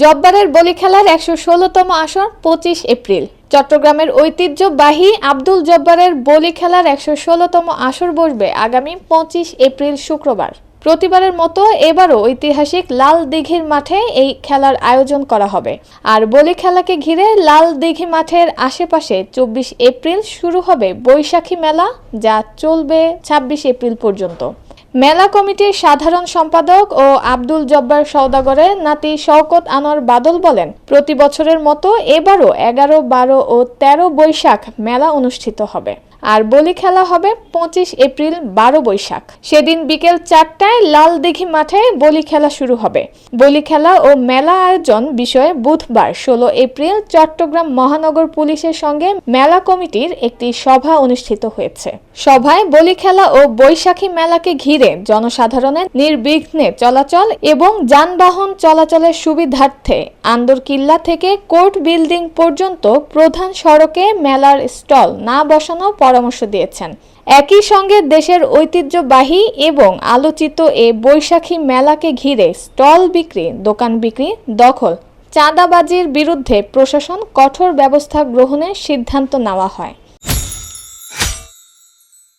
জব্বারের বলি খেলার ১১৬তম আসর ২৫ এপ্রিল। চট্টগ্রামের ঐতিহ্যবাহী আব্দুল জব্বারের বলি খেলার ১১৬তম আসর বসবে আগামী ২৫ এপ্রিল শুক্রবার। প্রতিবারের মতো এবারও ঐতিহাসিক লাল দিঘির মাঠে এই খেলার আয়োজন করা হবে। আর বলি খেলাকে ঘিরে লাল দিঘি মাঠের আশেপাশে ২৪ এপ্রিল শুরু হবে বৈশাখী মেলা, যা চলবে ২৬ এপ্রিল পর্যন্ত। মেলা কমিটির সাধারণ সম্পাদক ও আব্দুল জব্বার সওদাগরের নাতি শওকত আনোয়ার বাদল বলেন, প্রতি বছরের মতো এবারও ১১, ১২ ও ১৩ বৈশাখ মেলা অনুষ্ঠিত হবে। আর বলি খেলা হবে ২৫ এপ্রিল ১২ বৈশাখ। সেদিন বিকেল ৪টায় লাল দিঘি মাঠে বলি খেলা শুরু হবে। বলি খেলা ও মেলা আয়োজন বিষয়ে বুধবার ১৬ এপ্রিল চট্টগ্রাম মহানগর পুলিশের সঙ্গে মেলা কমিটির একটি সভা অনুষ্ঠিত হয়েছে। সভায় বলি খেলা ও বৈশাখী মেলাকে ঘিরে জনসাধারণের নির্বিঘ্নে চলাচল এবং যানবাহন চলাচলের সুবিধার্থে আন্দরকিল্লা থেকে কোর্ট বিল্ডিং পর্যন্ত প্রধান সড়কে মেলার স্টল না বসানোর পরামর্শ দিয়েছেন। একই সঙ্গে দেশের ঐতিহ্যবাহী এবং আলোচিত এ বৈশাখী মেলাকে ঘিরে স্টল বিক্রি, দোকান বিক্রি, দখল, চাঁদাবাজির বিরুদ্ধে প্রশাসন কঠোর ব্যবস্থা গ্রহণের সিদ্ধান্ত নেওয়া হয়।